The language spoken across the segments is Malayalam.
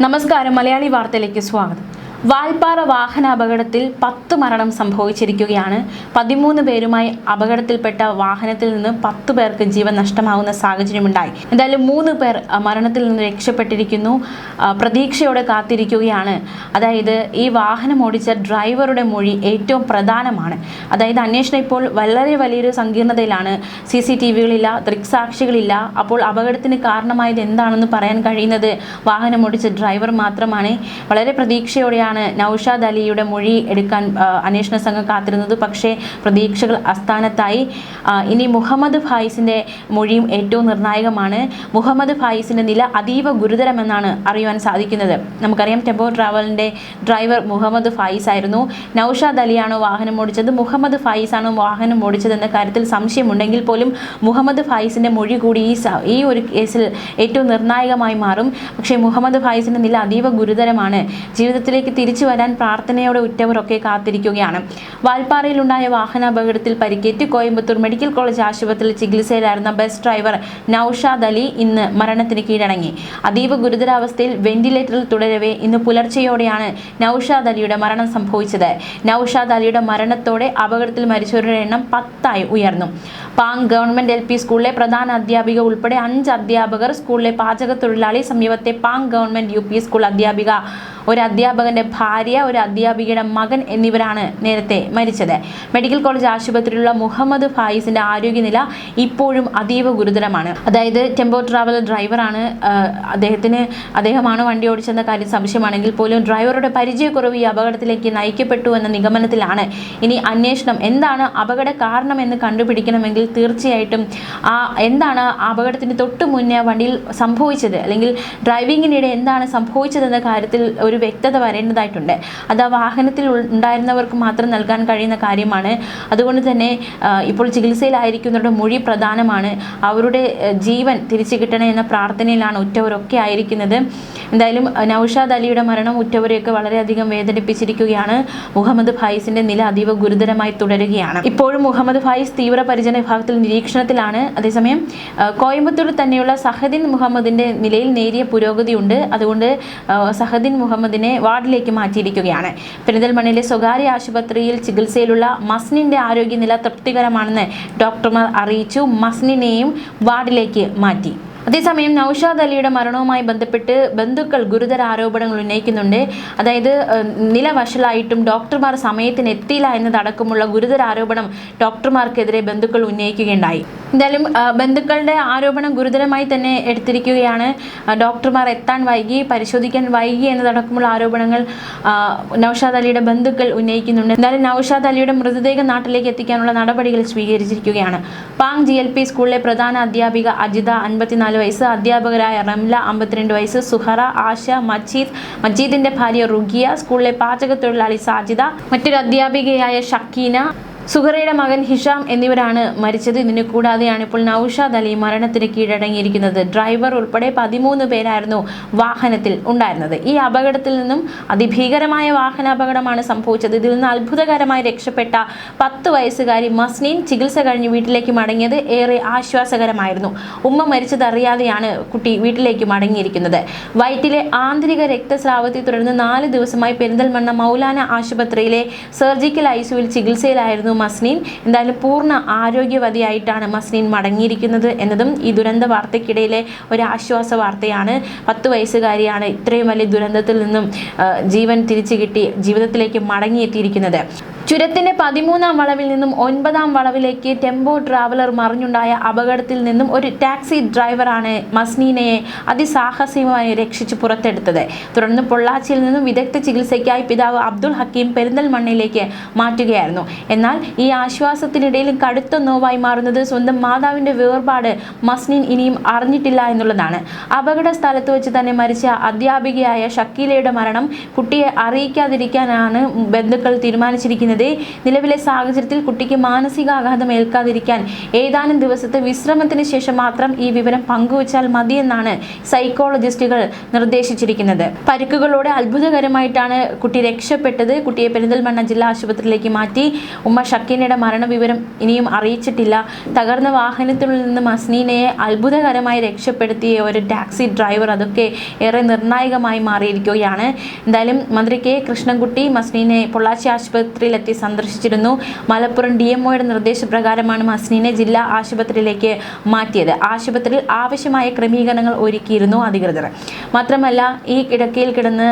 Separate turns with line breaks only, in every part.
നമസ്കാരം, മലയാളി വാർത്തയിലേക്ക് സ്വാഗതം. വാൽപ്പാറ വാഹനാപകടത്തിൽ 10 മരണം സംഭവിച്ചിരിക്കുകയാണ്. 13 പേരുമായി അപകടത്തിൽപ്പെട്ട വാഹനത്തിൽ നിന്ന് 10 പേർക്ക് ജീവൻ നഷ്ടമാകുന്ന സാഹചര്യമുണ്ടായി. എന്തായാലും 3 പേർ മരണത്തിൽ നിന്ന് രക്ഷപ്പെട്ടിരിക്കുന്നു. പ്രതീക്ഷയോടെ കാത്തിരിക്കുകയാണ്. അതായത് ഈ വാഹനം ഓടിച്ച ഡ്രൈവറുടെ മൊഴി ഏറ്റവും പ്രധാനമാണ്. അതായത് അന്വേഷണം ഇപ്പോൾ വളരെ വലിയൊരു സങ്കീർണതയിലാണ്. CCTVകളില്ല, ദൃക്സാക്ഷികളില്ല. അപ്പോൾ അപകടത്തിന് കാരണമായത് എന്താണെന്ന് പറയാൻ കഴിയുന്നത് വാഹനം ഓടിച്ച ഡ്രൈവർ മാത്രമാണ്. വളരെ പ്രതീക്ഷയോടെയാണ് നൗഷാദ് അലിയുടെ മൊഴി എടുക്കാൻ അന്വേഷണ സംഘം കാത്തിരുന്നത്. പക്ഷേ പ്രതീക്ഷകൾ അസ്ഥാനത്തായി. ഇനി മുഹമ്മദ് ഫായിസിന്റെ മൊഴിയും ഏറ്റവും നിർണായകമാണ്. മുഹമ്മദ് ഫായിസിന്റെ നില അതീവ ഗുരുതരമെന്നാണ് അറിയുവാൻ സാധിക്കുന്നത്. നമുക്കറിയാം, ടെമ്പോ ട്രാവലിന്റെ ഡ്രൈവർ മുഹമ്മദ് ഫായിസ് ആയിരുന്നു. നൗഷാദ് അലിയാണോ വാഹനം ഓടിച്ചത്, മുഹമ്മദ് ഫായിസ് ആണോ വാഹനം ഓടിച്ചത് എന്ന കാര്യത്തിൽ സംശയമുണ്ടെങ്കിൽ പോലും മുഹമ്മദ് ഫായിസിന്റെ മൊഴി കൂടി ഈ ഒരു കേസിൽ ഏറ്റവും നിർണായകമായി മാറും. പക്ഷേ മുഹമ്മദ് ഫായിസിന്റെ നില അതീവ ഗുരുതരമാണ്. ജീവിതത്തിലേക്ക് തിരിച്ചു വരാൻ പ്രാർത്ഥനയോടെ ഉറ്റവരൊക്കെ കാത്തിരിക്കുകയാണ്. വാൽപ്പാറയിലുണ്ടായ വാഹനാപകടത്തിൽ പരിക്കേറ്റ് കോയമ്പത്തൂർ മെഡിക്കൽ കോളേജ് ആശുപത്രിയിൽ ചികിത്സയിലായിരുന്ന ബസ് ഡ്രൈവർ നൗഷാദ് അലി ഇന്ന് മരണത്തിന് കീഴടങ്ങി. അതീവ ഗുരുതരാവസ്ഥയിൽ വെന്റിലേറ്ററിൽ തുടരവേ ഇന്ന് പുലർച്ചെയോടെയാണ് നൗഷാദ് അലിയുടെ മരണം സംഭവിച്ചത്. നൗഷാദ് അലിയുടെ മരണത്തോടെ അപകടത്തിൽ മരിച്ചവരുടെ എണ്ണം 10 ഉയർന്നു. പാങ് ഗവൺമെന്റ് LP സ്കൂളിലെ പ്രധാന അധ്യാപിക ഉൾപ്പെടെ 5 അധ്യാപകർ, സ്കൂളിലെ പാചക തൊഴിലാളി, സമീപത്തെ പാങ് ഗവൺമെന്റ് UP സ്കൂൾ അധ്യാപിക, ഒരു അധ്യാപകന്റെ ഭാര്യ, ഒരു അധ്യാപികയുടെ മകൻ എന്നിവരാണ് നേരത്തെ മരിച്ചത്. മെഡിക്കൽ കോളേജ് ആശുപത്രിയിലുള്ള മുഹമ്മദ് ഫായിസിന്റെ ആരോഗ്യനില ഇപ്പോഴും അതീവ ഗുരുതരമാണ്. അതായത് ടെമ്പോ ട്രാവൽ ഡ്രൈവറാണ്. അദ്ദേഹമാണോ വണ്ടി ഓടിച്ചെന്ന കാര്യം സംശയമാണെങ്കിൽ പോലും ഡ്രൈവറുടെ പരിചയക്കുറവ് ഈ അപകടത്തിലേക്ക് നയിക്കപ്പെട്ടു എന്ന നിഗമനത്തിലാണ്. ഇനി അന്വേഷണം എന്താണ് അപകട കാരണം എന്ന് കണ്ടുപിടിക്കണമെങ്കിൽ തീർച്ചയായിട്ടും എന്താണ് അപകടത്തിന് തൊട്ട് മുന്നേ വണ്ടിയിൽ സംഭവിച്ചത്, അല്ലെങ്കിൽ ഡ്രൈവിങ്ങിനിടെ എന്താണ് സംഭവിച്ചതെന്ന കാര്യത്തിൽ ഒരു വ്യക്തത വരേണ്ടതായിട്ടുണ്ട്. അത് ആ വാഹനത്തിൽ ഉണ്ടായിരുന്നവർക്ക് മാത്രം നൽകാൻ കഴിയുന്ന കാര്യമാണ്. അതുകൊണ്ട് തന്നെ ഇപ്പോൾ ചികിത്സയിലായിരിക്കുന്നവരുടെ മൊഴി പ്രധാനമാണ്. അവരുടെ ജീവൻ തിരിച്ചു കിട്ടണേ എന്ന പ്രാർത്ഥനയിലാണ് ഉറ്റവരൊക്കെ ആയിരിക്കുന്നത്. എന്തായാലും നൗഷാദ് അലിയുടെ മരണം ഉറ്റവരെയൊക്കെ വളരെയധികം വേദനിപ്പിച്ചിരിക്കുകയാണ്. മുഹമ്മദ് ഫായിസിന്റെ നില അതീവ ഗുരുതരമായി തുടരുകയാണ്. ഇപ്പോഴും മുഹമ്മദ് ഫായിസ് തീവ്രപരിചരണ വിഭാഗത്തിൽ നിരീക്ഷണത്തിലാണ്. അതേസമയം കോയമ്പത്തൂരിൽ തന്നെയുള്ള സഹദിൻ മുഹമ്മദിന്റെ നിലയിൽ നേരിയ പുരോഗതിയുണ്ട്. അതുകൊണ്ട് സഹദിൻ മുഹമ്മദിനെ വാർഡിലേക്ക് മാറ്റിയിരിക്കുകയാണ്. പെരിന്തൽമണ്ണയിലെ സ്വകാര്യ ആശുപത്രിയിൽ ചികിത്സയിലുള്ള മസ്നിന്റെ ആരോഗ്യനില തൃപ്തികരമാണെന്ന് ഡോക്ടർമാർ അറിയിച്ചു. മസ്നിനെയും വാർഡിലേക്ക് മാറ്റി. അതേസമയം നൗഷാദ് അലിയുടെ മരണവുമായി ബന്ധപ്പെട്ട് ബന്ധുക്കൾ ഗുരുതര ആരോപണങ്ങൾ ഉന്നയിക്കുന്നുണ്ട്. അതായത് നില വഷളായിട്ടും ഡോക്ടർമാർ സമയത്തിന് എത്തിയില്ല എന്നതടക്കമുള്ള ഗുരുതര ആരോപണം ഡോക്ടർമാർക്കെതിരെ ബന്ധുക്കൾ ഉന്നയിക്കുകയുണ്ടായി. എന്തായാലും ബന്ധുക്കളുടെ ആരോപണം ഗുരുതരമായി തന്നെ എടുത്തിരിക്കുകയാണ്. ഡോക്ടർമാർ എത്താൻ വൈകി, പരിശോധിക്കാൻ വൈകി എന്നതടക്കമുള്ള ആരോപണങ്ങൾ നൗഷാദ് അലിയുടെ ബന്ധുക്കൾ ഉന്നയിക്കുന്നുണ്ട്. എന്തായാലും നൗഷാദ് അലിയുടെ മൃതദേഹം നാട്ടിലേക്ക് എത്തിക്കാനുള്ള നടപടികൾ സ്വീകരിച്ചിരിക്കുകയാണ്. പാങ് GLP സ്കൂളിലെ പ്രധാന അധ്യാപിക അജിത 54 വയസ്സ്, അധ്യാപകരായ റംല 52 വയസ്സ്, സുഹറ, ആശ, മജീദിന്റെ ഭാര്യ റുഗിയ, സ്കൂളിലെ പാചക തൊഴിലാളി സാജിദ, മറ്റൊരു അധ്യാപികയായ ഷക്കീന, സുഹറയുടെ മകൻ ഹിഷാം എന്നിവരാണ് മരിച്ചത്. ഇതിന് കൂടാതെയാണ് ഇപ്പോൾ നൗഷാദ് അലി മരണത്തിന് കീഴടങ്ങിയിരിക്കുന്നത്. ഡ്രൈവർ ഉൾപ്പെടെ 13 പേരായിരുന്നു വാഹനത്തിൽ ഉണ്ടായിരുന്നത്. ഈ അപകടത്തിൽ നിന്നും അതിഭീകരമായ വാഹനാപകടമാണ് സംഭവിച്ചത്. ഇതിൽ നിന്ന് അത്ഭുതകരമായി രക്ഷപ്പെട്ട 10 വയസ്സുകാരി മസ്നീൻ ചികിത്സ കഴിഞ്ഞ് വീട്ടിലേക്ക് മടങ്ങിയത് ഏറെ ആശ്വാസകരമായിരുന്നു. ഉമ്മ മരിച്ചത് അറിയാതെയാണ് കുട്ടി വീട്ടിലേക്ക് മടങ്ങിയിരിക്കുന്നത്. വയറ്റിലെ ആന്തരിക രക്തസ്രാവത്തെ തുടർന്ന് 4 ദിവസമായി പെരിന്തൽമണ്ണ മൗലാന ആശുപത്രിയിലെ സർജിക്കൽ ICUവിൽ ചികിത്സയിലായിരുന്നു മസ്നീൻ. എന്തായാലും പൂർണ്ണ ആരോഗ്യവതിയായിട്ടാണ് മസ്നീൻ മടങ്ങിയിരിക്കുന്നത് എന്നതും ഈ ദുരന്ത വാർത്തയ്ക്കിടയിലെ ഒരു ആശ്വാസ വാർത്തയാണ്. 10 വയസ്സുകാരിയാണ് ഇത്രയും വലിയ ദുരന്തത്തിൽ നിന്നും ജീവൻ തിരിച്ചു കിട്ടി ജീവിതത്തിലേക്ക് മടങ്ങിയെത്തിയിരിക്കുന്നത്. ചുരത്തിന്റെ 13ാം വളവിൽ നിന്നും 9ാം വളവിലേക്ക് ടെമ്പോ ട്രാവലർ മറിഞ്ഞുണ്ടായ അപകടത്തിൽ നിന്നും ഒരു ടാക്സി ഡ്രൈവറാണ് മസ്നീനയെ അതിസാഹസികമായി രക്ഷിച്ച് പുറത്തെടുത്തത്. തുടർന്ന് പൊള്ളാച്ചിയിൽ നിന്നും വിദഗ്ധ ചികിത്സയ്ക്കായി പിതാവ് അബ്ദുൾ ഹക്കീം പെരിന്തൽമണ്ണയിലേക്ക് മാറ്റുകയായിരുന്നു. എന്നാൽ ഈ ആശ്വാസത്തിനിടയിലും കടുത്ത നോവായി മാറുന്നത് സ്വന്തം മാതാവിന്റെ വേർപാട് മസ്നീൻ ഇനിയും അറിഞ്ഞിട്ടില്ല എന്നുള്ളതാണ്. അപകട സ്ഥലത്ത് വെച്ച് തന്നെ മരിച്ച അധ്യാപികയായ ഷക്കീലയുടെ മരണം കുട്ടിയെ അറിയിക്കാതിരിക്കാനാണ് ബന്ധുക്കൾ തീരുമാനിച്ചിരിക്കുന്നത് അറിയിക്കുന്നത്. നിലവിലെ സാഹചര്യത്തിൽ കുട്ടിക്ക് മാനസികാഘാതം ഏൽക്കാതിരിക്കാൻ ഏതാനും ദിവസത്തെ വിശ്രമത്തിന് ശേഷം മാത്രം ഈ വിവരം പങ്കുവച്ചാൽ മതിയെന്നാണ് സൈക്കോളജിസ്റ്റുകൾ നിർദ്ദേശിച്ചിരിക്കുന്നത്. പരിക്കുകളോടെ അത്ഭുതകരമായിട്ടാണ് കുട്ടി രക്ഷപ്പെട്ടത്. കുട്ടിയെ പെരിന്തൽമണ്ണ ജില്ലാ ആശുപത്രിയിലേക്ക് മാറ്റി. ഉമ്മ ഷക്കീനയുടെ മരണവിവരം ഇനിയും അറിയിച്ചിട്ടില്ല. തകർന്ന വാഹനത്തിൽ നിന്ന് മസ്നീനയെ അത്ഭുതകരമായി രക്ഷപ്പെടുത്തിയ ഒരു ടാക്സി ഡ്രൈവർ, അതൊക്കെ ഏറെ നിർണായകമായി മാറിയിരിക്കുകയാണ്. എന്തായാലും മന്ത്രി കെ കൃഷ്ണൻകുട്ടി മസ്നീനെ പൊള്ളാച്ചി ആശുപത്രിയിലെത്തി സന്ദർശിച്ചിരുന്നു. മലപ്പുറം DMOയുടെ നിർദ്ദേശപ്രകാരമാണ് മസ്നീനെ ജില്ലാ ആശുപത്രിയിലേക്ക് മാറ്റിയത്. ആശുപത്രിയിൽ ആവശ്യമായ ക്രമീകരണങ്ങൾ ഒരുക്കിയിരുന്നു അധികൃതർ. മാത്രമല്ല, ഈ കിടക്കയിൽ കിടന്ന്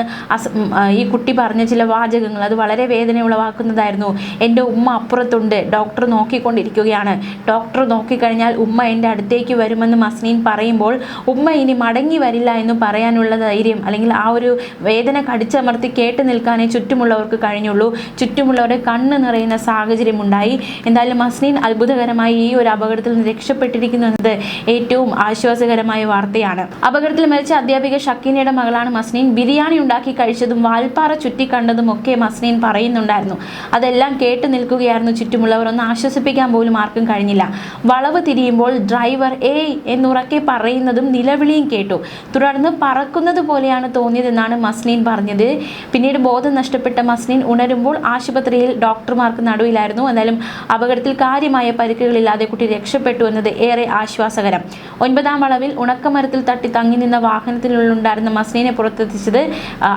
ഈ കുട്ടി പറഞ്ഞ ചില വാചകങ്ങൾ അത് വളരെ വേദന ഉളവാക്കുന്നതായിരുന്നു. എൻ്റെ ഉമ്മ അപ്പുറത്തുണ്ട്, ഡോക്ടർ നോക്കിക്കൊണ്ടിരിക്കുകയാണ്, ഡോക്ടർ നോക്കിക്കഴിഞ്ഞാൽ ഉമ്മ എൻ്റെ അടുത്തേക്ക് വരുമെന്ന് മസ്നീൻ പറയുമ്പോൾ ഉമ്മ ഇനി മടങ്ങി വരില്ല എന്ന് പറയാനുള്ള ധൈര്യം, അല്ലെങ്കിൽ ആ ഒരു വേദന കടിച്ചമർത്തി കേട്ട് നിൽക്കാനേ ചുറ്റുമുള്ളവർക്ക് കഴിഞ്ഞുള്ളൂ. ചുറ്റുമുള്ളവരുടെ കണ്ണ് നിറയുന്ന സാഹചര്യം ഉണ്ടായി. എന്തായാലും മസ്നീൻ അത്ഭുതകരമായി ഈ ഒരു അപകടത്തിൽ നിന്ന് രക്ഷപ്പെട്ടിരിക്കുന്നു എന്നത് ഏറ്റവും ആശ്വാസകരമായ വാർത്തയാണ്. അപകടത്തിൽ മരിച്ച അധ്യാപിക ഷക്കീനയുടെ മകളാണ് മസ്നീൻ. ബിരിയാണി ഉണ്ടാക്കി കഴിച്ചതും വാൽപ്പാറ ചുറ്റിക്കണ്ടതും ഒക്കെ മസ്നീൻ പറയുന്നുണ്ടായിരുന്നു. അതെല്ലാം കേട്ട് നിൽക്കുകയായിരുന്നു ചുറ്റുമുള്ളവർ. ഒന്ന് ആശ്വസിപ്പിക്കാൻ പോലും ആർക്കും കഴിഞ്ഞില്ല. വളവ് തിരിയുമ്പോൾ ഡ്രൈവർ ഏയ് എന്നുറക്കെ പറയുന്നതും നിലവിളിയും കേട്ടു. തുടർന്ന് പറക്കുന്നത് പോലെയാണ് തോന്നിയതെന്നാണ് മസ്നീൻ പറഞ്ഞത്. പിന്നീട് ബോധം നഷ്ടപ്പെട്ട മസ്നീൻ ഉണരുമ്പോൾ ആശുപത്രിയിൽ ഡോക്ടർമാർക്ക് നടുവിലായിരുന്നു. എന്നാലും അപകടത്തിൽ കാര്യമായ പരിക്കുകളില്ലാതെ കുട്ടി രക്ഷപ്പെട്ടു എന്നത് ഏറെ ആശ്വാസകരം. 9ാം വളവിൽ ഉണക്കമരത്തിൽ തട്ടി തങ്ങി നിന്ന വാഹനത്തിലുണ്ടായിരുന്ന മസ്നീനെ പുറത്തെത്തിച്ചത്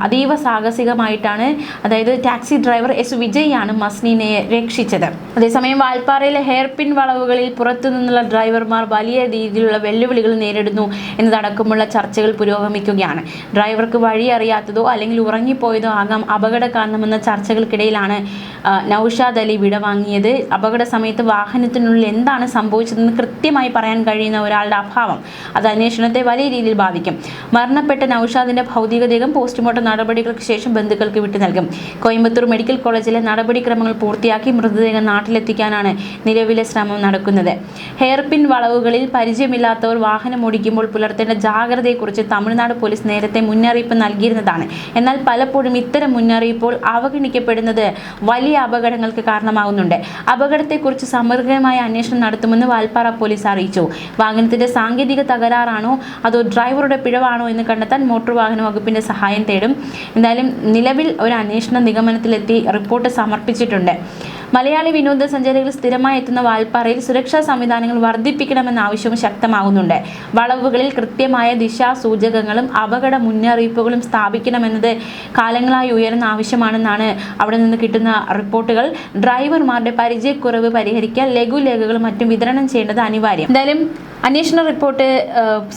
അതീവ സാഹസികമായിട്ടാണ്. അതായത് ടാക്സി ഡ്രൈവർ S. വിജയാണ് മസ്നീനെ രക്ഷിച്ചത്. അതേസമയം വാൽപ്പാറയിലെ ഹെയർപിൻ വളവുകളിൽ പുറത്തുനിന്നുള്ള ഡ്രൈവർമാർ വലിയ രീതിയിലുള്ള വെല്ലുവിളികൾ നേരിടുന്നു എന്നതടക്കമുള്ള ചർച്ചകൾ പുരോഗമിക്കുകയാണ്. ഡ്രൈവർക്ക് വഴി അറിയാത്തതോ അല്ലെങ്കിൽ ഉറങ്ങിപ്പോയതോ ആകാം അപകട കാരണമെന്ന ചർച്ചകൾക്കിടയിലാണ് നൌഷാദ് അലി വിടവാങ്ങിയത്. അപകട സമയത്ത് വാഹനത്തിനുള്ളിൽ എന്താണ് സംഭവിച്ചതെന്ന് കൃത്യമായി പറയാൻ കഴിയുന്ന ഒരാളുടെ അഭാവം അത് അന്വേഷണത്തെ വലിയ രീതിയിൽ ബാധിക്കും. മരണപ്പെട്ട നൌഷാദിന്റെ ഭൗതികദേഹം പോസ്റ്റ്മോർട്ടം നടപടികൾക്ക് ശേഷം ബന്ധുക്കൾക്ക് വിട്ടു നൽകും. കോയമ്പത്തൂർ മെഡിക്കൽ കോളേജിലെ നടപടിക്രമങ്ങൾ പൂർത്തിയാക്കി മൃതദേഹം നാട്ടിലെത്തിക്കാനാണ് നിലവിലെ ശ്രമം നടക്കുന്നത്. ഹെയർപിൻ വളവുകളിൽ പരിചയമില്ലാത്തവർ വാഹനം ഓടിക്കുമ്പോൾ പുലർത്തേണ്ട ജാഗ്രതയെക്കുറിച്ച് തമിഴ്നാട് പോലീസ് നേരത്തെ മുന്നറിയിപ്പ് നൽകിയിരുന്നതാണ്. എന്നാൽ പലപ്പോഴും ഇത്തരം മുന്നറിയിപ്പുകൾ അവഗണിക്കപ്പെടുന്നത് വലിയ അപകടങ്ങൾക്ക് കാരണമാകുന്നുണ്ട്. അപകടത്തെക്കുറിച്ച് സമഗ്രമായ അന്വേഷണം നടത്തുമെന്ന് വാൽപ്പാറ പോലീസ് അറിയിച്ചു. വാഹനത്തിന്റെ സാങ്കേതിക തകരാറാണോ അതോ ഡ്രൈവറുടെ പിഴവാണോ എന്ന് കണ്ടെത്താൻ മോട്ടോർ വാഹന വകുപ്പിന്റെ സഹായം തേടും. എന്തായാലും നിലവിൽ ഒരു അന്വേഷണ നിഗമനത്തിലെത്തി റിപ്പോർട്ട് സമർപ്പിച്ചിട്ടുണ്ട്. മലയാളി വിനോദസഞ്ചാരികൾ സ്ഥിരമായി എത്തുന്ന വാൽപ്പാറയിൽ സുരക്ഷാ സംവിധാനങ്ങൾ വർദ്ധിപ്പിക്കണമെന്ന ആവശ്യവും ശക്തമാകുന്നുണ്ട്. വളവുകളിൽ കൃത്യമായ ദിശാസൂചകങ്ങളും അപകട മുന്നറിയിപ്പുകളും സ്ഥാപിക്കണമെന്നത് കാലങ്ങളായി ഉയർന്ന ആവശ്യമാണെന്നാണ് അവിടെ നിന്ന് കിട്ടുന്ന റിപ്പോർട്ടുകൾ. ഡ്രൈവർമാരുടെ പരിചയക്കുറവ് പരിഹരിക്കാൻ ലഘുലേഖകളും മറ്റും വിതരണം ചെയ്യേണ്ടത് അനിവാര്യം. എന്തായാലും അന്വേഷണ റിപ്പോർട്ട്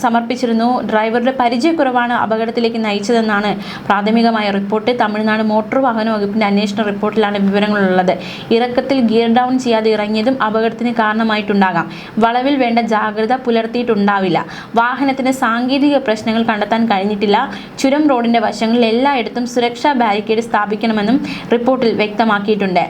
സമർപ്പിച്ചിരുന്നു. ഡ്രൈവറുടെ പരിചയക്കുറവാണ് അപകടത്തിലേക്ക് നയിച്ചതെന്നാണ് പ്രാഥമികമായ റിപ്പോർട്ട്. തമിഴ്നാട് മോട്ടോർ വാഹന വകുപ്പിന്റെ അന്വേഷണ റിപ്പോർട്ടിലാണ് വിവരങ്ങളുള്ളത്. ഇറക്കത്തിൽ ഗിയർ ഡൗൺ ചെയ്യാതെ ഇറങ്ങിയതും അപകടത്തിന് കാരണമായിട്ടുണ്ടാകാം. വളവിൽ വേണ്ട ജാഗ്രത പുലർത്തിയിട്ടുണ്ടാവില്ല. വാഹനത്തിന് സാങ്കേതിക പ്രശ്നങ്ങൾ കണ്ടെത്താൻ കഴിഞ്ഞിട്ടില്ല. ചുരം റോഡിന്റെ വശങ്ങളിൽ എല്ലായിടത്തും സുരക്ഷാ ബാരിക്കേഡ് സ്ഥാപിക്കണമെന്നും റിപ്പോർട്ടിൽ വ്യക്തമാക്കിയിട്ടുണ്ട്.